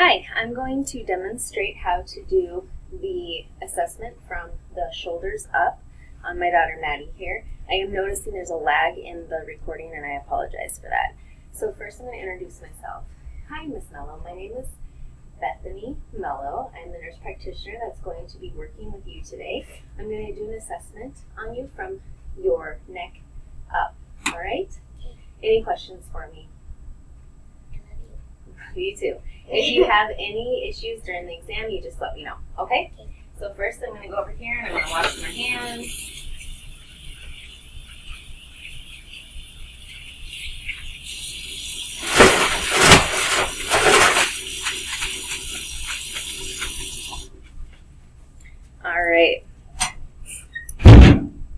Hi, I'm going to demonstrate how to do the assessment from the shoulders up on my daughter Maddie here. I am noticing there's a lag in the recording and I apologize for that. So first I'm going to introduce myself. Hi Miss Mello, my name is Bethany Mello. I'm the nurse practitioner that's going to be working with you today. I'm going to do an assessment on you from your neck up, alright? Any questions for me? I love you. You too. If you have any issues during the exam, you just let me know, okay? Okay. So first I'm going to go over here and I'm going to wash my hands. Alright.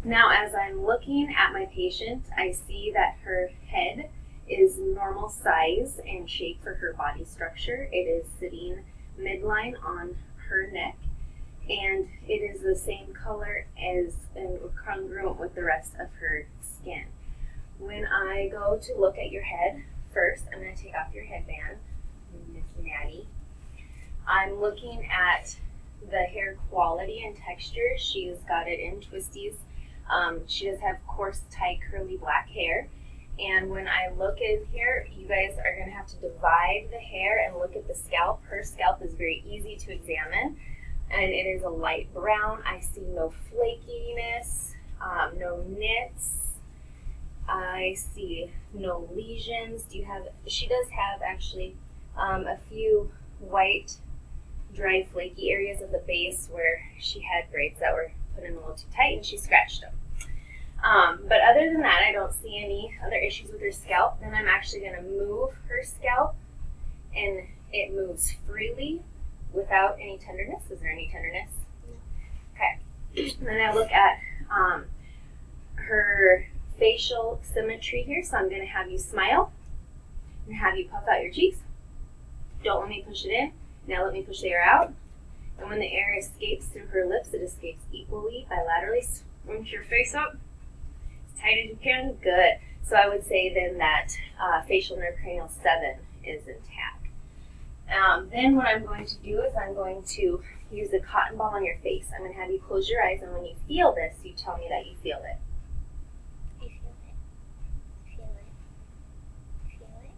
Now as I'm looking at my patient, I see that her head is normal size and shape for her body structure. It is sitting midline on her neck, and it is the same color as and congruent with the rest of her skin. When I go to look at your head, first I'm going to take off your headband, Miss Maddie. I'm looking at the hair quality and texture. She's got it in twisties. She does have coarse, tight, curly black hair. And when I look in here, you guys are going to have to divide the hair and look at the scalp. Her scalp is very easy to examine, and it is a light brown. I see no flakiness, no nits. I see no lesions. She does have actually a few white, dry, flaky areas of the base where she had braids that were put in a little too tight and she scratched them. But other than that, I don't see any other issues with her scalp. Then I'm actually going to move her scalp, and it moves freely without any tenderness. Is there any tenderness? No. Okay. And then I look at her facial symmetry here. So I'm going to have you smile and have you puff out your cheeks. Don't let me push it in. Now let me push the air out. And when the air escapes through her lips, it escapes equally bilaterally. Scrunch your face up as tight as you can. Good. So I would say then that facial nerve cranial 7 is intact. Then what I'm going to do is I'm going to use a cotton ball on your face. I'm going to have you close your eyes, and when you feel this, you tell me that you feel it. I feel it. Feel it. Feel it.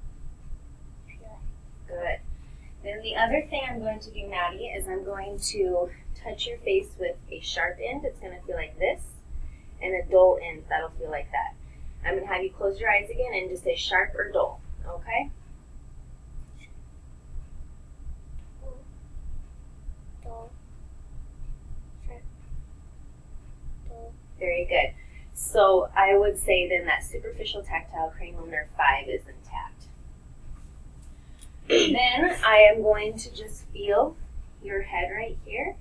Feel it. Good. Then the other thing I'm going to do, Maddie, is I'm going to touch your face with a sharp end. It's going to feel like this, and a dull end that'll feel like that. I'm going to have you close your eyes again and just say sharp or dull, okay? Dull. Sharp. Dull. Very good. So I would say then that superficial tactile cranial nerve 5 is intact. Then I am going to just feel your head right here.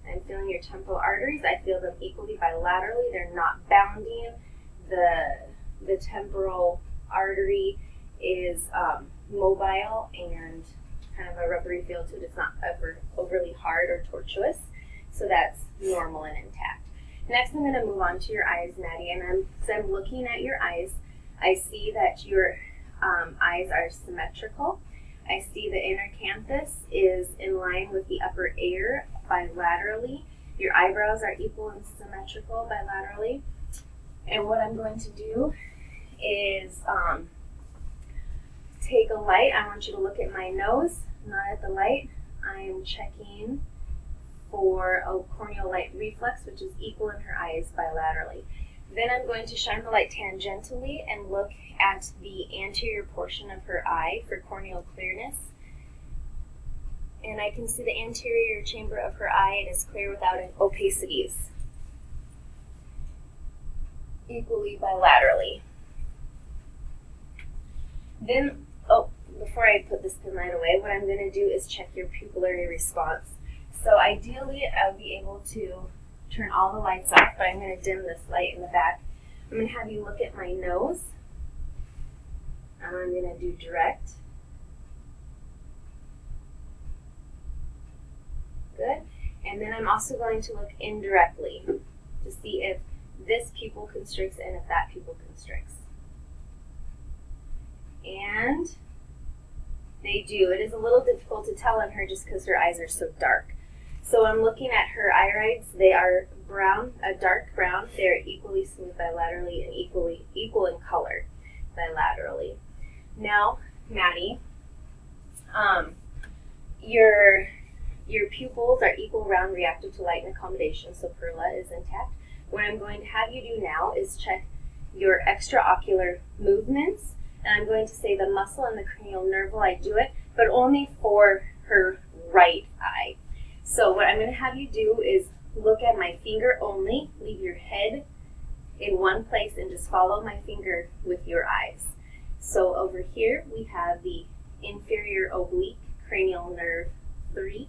I'm feeling your temporal arteries. I feel them equally bilaterally. They're not bounding. The temporal artery is mobile and kind of a rubbery feel to it. It's not overly hard or tortuous. So that's normal and intact. Next, I'm going to move on to your eyes, Maddie. And as I'm looking at your eyes, I see that your eyes are symmetrical. I see the inner canthus is in line with the upper ear bilaterally. Your eyebrows are equal and symmetrical bilaterally. And what I'm going to do is take a light. I want you to look at my nose, not at the light. I am checking for a corneal light reflex, which is equal in her eyes bilaterally. Then I'm going to shine the light tangentially and look at the anterior portion of her eye for corneal clearness. And I can see the anterior chamber of her eye. It is clear without opacities. Equally bilaterally. Then, before I put this pin light away, what I'm going to do is check your pupillary response. So ideally, I would be able to turn all the lights off, but I'm going to dim this light in the back. I'm going to have you look at my nose. And I'm going to do direct. Good. And then I'm also going to look indirectly to see if this pupil constricts and if that pupil constricts. And They do. It is a little difficult to tell on her just because her eyes are so dark. So I'm looking at her irides. They are brown, a dark brown. They're equally smooth bilaterally and equal in color bilaterally. Now, Maddie, your pupils are equal, round, reactive to light and accommodation, so Perla is intact. What I'm going to have you do now is check your extraocular movements, and I'm going to say the muscle and the cranial nerve while I do it, but only for her right eye. So what I'm going to have you do is look at my finger only, leave your head in one place, and just follow my finger with your eyes. So over here we have the inferior oblique cranial nerve 3.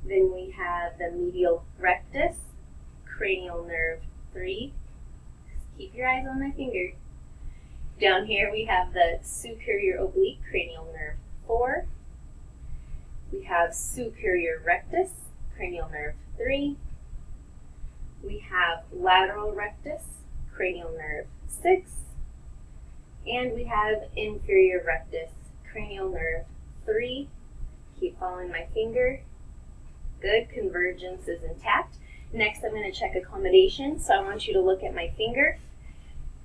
Then we have the medial rectus cranial nerve 3. Keep your eyes on my finger. Down here we have the superior oblique cranial nerve 4. We have superior rectus cranial nerve 3. We have lateral rectus cranial nerve 6. And we have inferior rectus cranial nerve 3. Keep following my finger. Good, convergence is intact. Next I'm going to check accommodation. So I want you to look at my finger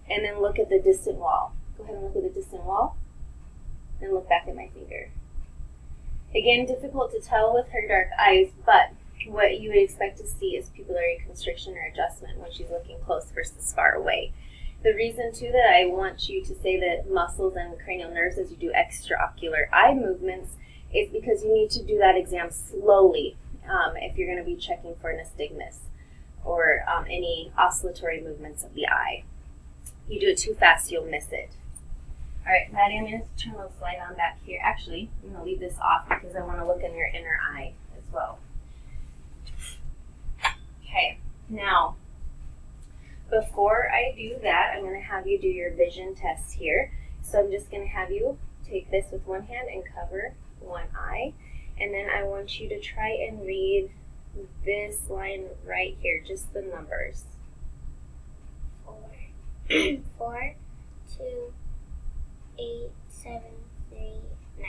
and then look at the distant wall. Go ahead and look at the distant wall and look back at my finger. Again, difficult to tell with her dark eyes, but what you would expect to see is pupillary constriction or adjustment when she's looking close versus far away. The reason too that I want you to say the muscles and cranial nerves as you do extraocular eye movements is because you need to do that exam slowly if you're going to be checking for nystagmus or any oscillatory movements of the eye. You do it too fast, you'll miss it. All right, Maddie, I'm going to turn the light on back here. Actually, I'm going to leave this off because I want to look in your inner eye as well. Okay, now, before I do that, I'm going to have you do your vision test here. So I'm just going to have you take this with one hand and cover one eye. And then I want you to try and read this line right here, just the numbers. 4, 2, 8, 7, 3, 9.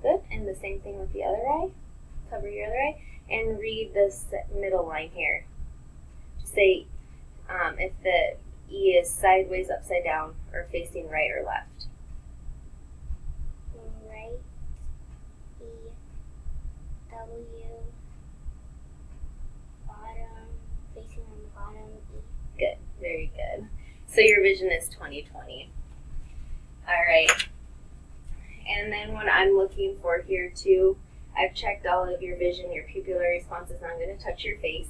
Good. And the same thing with the other eye. Cover your other eye and read this middle line here. Just say if the E is sideways, upside down, or facing right or left. Right, E, W, bottom, facing on the bottom, E. Good. Very good. So your vision is 20/20. All right. And then what I'm looking for here too, I've checked all of your vision, your pupillary responses. Now I'm going to touch your face.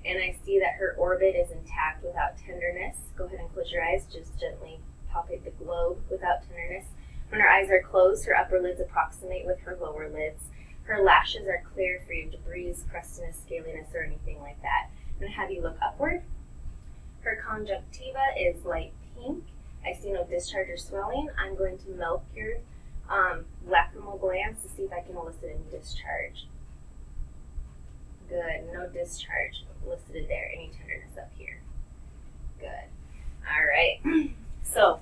And I see that her orbit is intact without tenderness. Go ahead and close your eyes. Just gently palpate the globe without tenderness. When her eyes are closed, her upper lids approximate with her lower lids. Her lashes are clear, free of debris, crustiness, scaliness, or anything like that. I'm going to have you look upward. Her conjunctiva is light pink. I see no discharge or swelling. I'm going to milk your lacrimal glands to see if I can elicit any discharge. Good, no discharge elicited there. Any tenderness up here? Good. All right. So,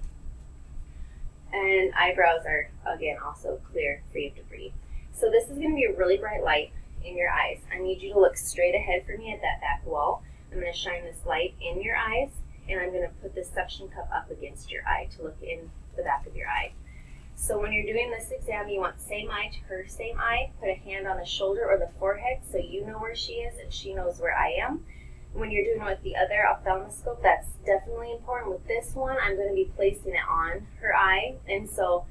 and eyebrows are, again, also clear, free of debris. So this is going to be a really bright light in your eyes. I need you to look straight ahead for me at that back wall. I'm going to shine this light in your eyes, and I'm going to put this suction cup up against your eye to look in the back of your eye. So when you're doing this exam, you want same eye to her same eye. Put a hand on the shoulder or the forehead so you know where she is and she knows where I am. When you're doing it with the other ophthalmoscope, that's definitely important. With this one, I'm going to be placing it on her eye, and so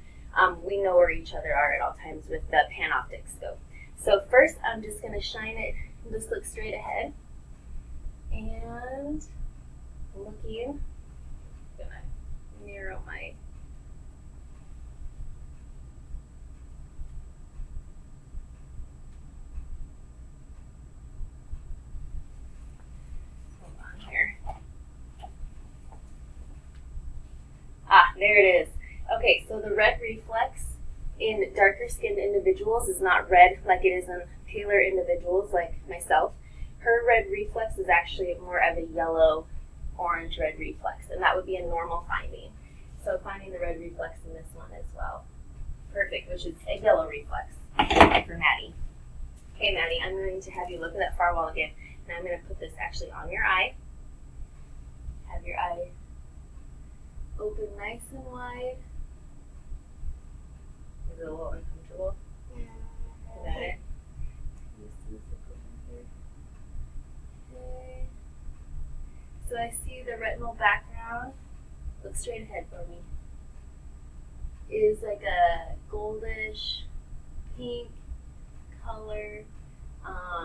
we know where each other are at all times with the panoptic scope. So first, I'm just going to shine it, just look straight ahead, and looking, I'm going to narrow my there it is. Okay, so the red reflex in darker skinned individuals is not red like it is in paler individuals like myself. Her red reflex is actually more of a yellow, orange red reflex, and that would be a normal finding. So finding the red reflex in this one as well. Perfect, which is a yellow reflex for Maddie. Okay, Maddie, I'm going to have you look at that far wall again. And I'm going to put this actually on your eye. Have your eye open nice and wide. Is it a little uncomfortable? Is that it? Okay. So I see the retinal background. Look straight ahead for me. Is like a goldish pink color. Sorry.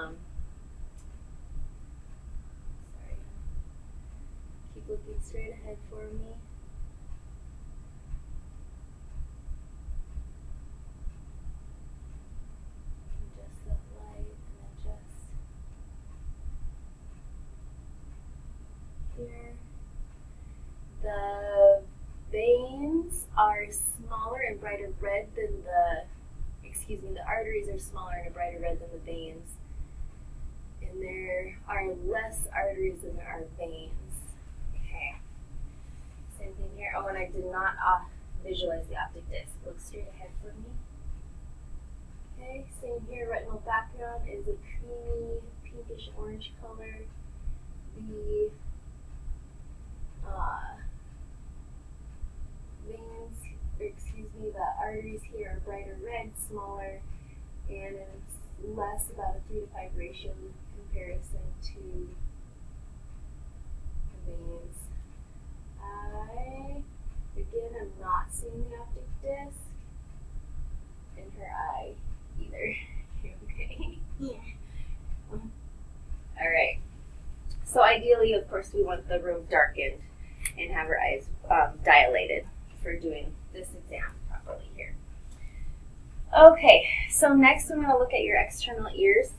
Keep looking straight ahead for me. Adjust that light and adjust here. The veins are smaller and brighter red than the arteries are smaller and a brighter red than the veins. And there are less arteries than there are veins. Okay. Same thing here. Oh, and I did not visualize the optic disc. Look straight ahead for me. Okay, same here. Retinal background is a creamy, pinkish orange color. The the arteries here are brighter red, smaller, and it's less, about a 3 to 5 ratio in comparison to the veins. Again, am not seeing the optic disc in her eye either. Okay? Yeah. All right. So ideally, of course, we want the room darkened and have her eyes dilated for doing this exam properly here. Okay, so next I'm going to look at your external ears,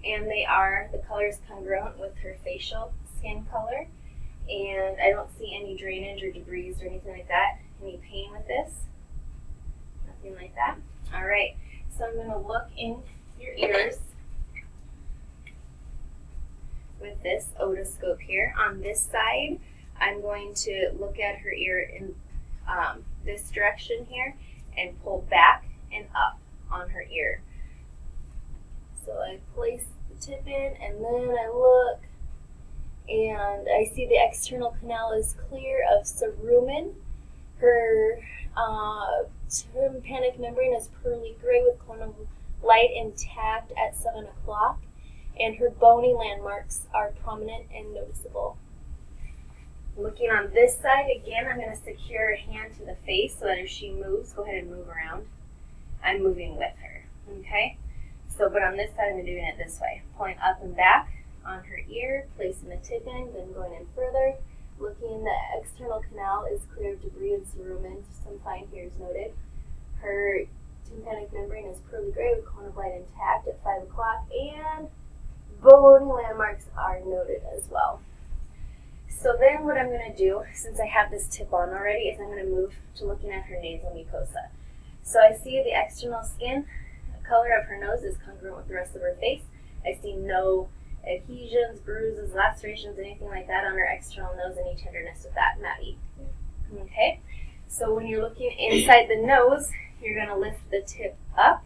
and the color is congruent with her facial skin color, and I don't see any drainage or debris or anything like that. Any pain with this? Nothing like that? All right, so I'm going to look in your ears with this otoscope here. On this side, I'm going to look at her ear in this direction here and pull back and up on her ear. So I place the tip in and then I look and I see the external canal is clear of cerumen. Her tympanic membrane is pearly gray with cone of light intact at 7 o'clock, and her bony landmarks are prominent and noticeable. Looking on this side, again, I'm going to secure a hand to the face so that if she moves, go ahead and move around. I'm moving with her, okay? So, but on this side, I'm doing it this way. Pulling up and back on her ear, placing the tip in, then going in further. Looking, the external canal is clear of debris and cerumen, some fine hairs noted. Her tympanic membrane is pearly gray with cone of light intact at 5 o'clock, and bony landmarks are noted as well. So then what I'm going to do, since I have this tip on already, is I'm going to move to looking at her nasal mucosa. So I see the external skin color of her nose is congruent with the rest of her face. I see no adhesions, bruises, lacerations, anything like that on her external nose. Any tenderness with that, Maddie? Okay, so when you're looking inside the nose, you're going to lift the tip up,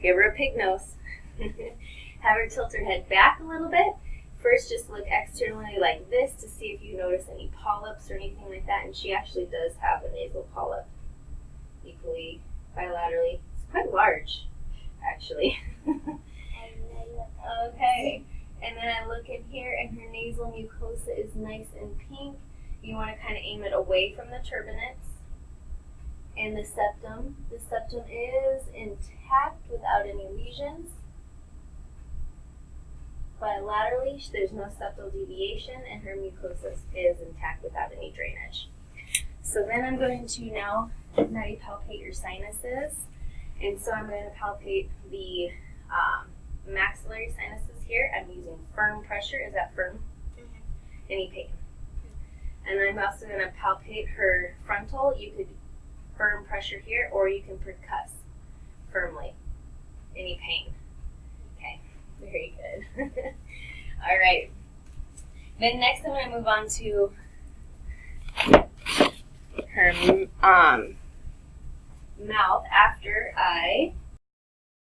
give her a pig nose, have her tilt her head back a little bit. First, just look externally like this to see if you notice any polyps or anything like that, and she actually does have a nasal polyp, equally bilaterally. It's quite large, actually. Okay, and then I look in here, and her nasal mucosa is nice and pink. You want to kind of aim it away from the turbinates. And the septum is intact without any lesions. Bilaterally, there's no septal deviation, and her mucosa is intact without any drainage. So then I'm going to now palpate your sinuses. And so I'm going to palpate the maxillary sinuses here. I'm using firm pressure. Is that firm? Mm-hmm. Any pain? Mm-hmm. And I'm also going to palpate her frontal. You could firm pressure here, or you can percuss firmly. Any pain? Okay, very good. All right. Then next I'm going to move on to her mouth after I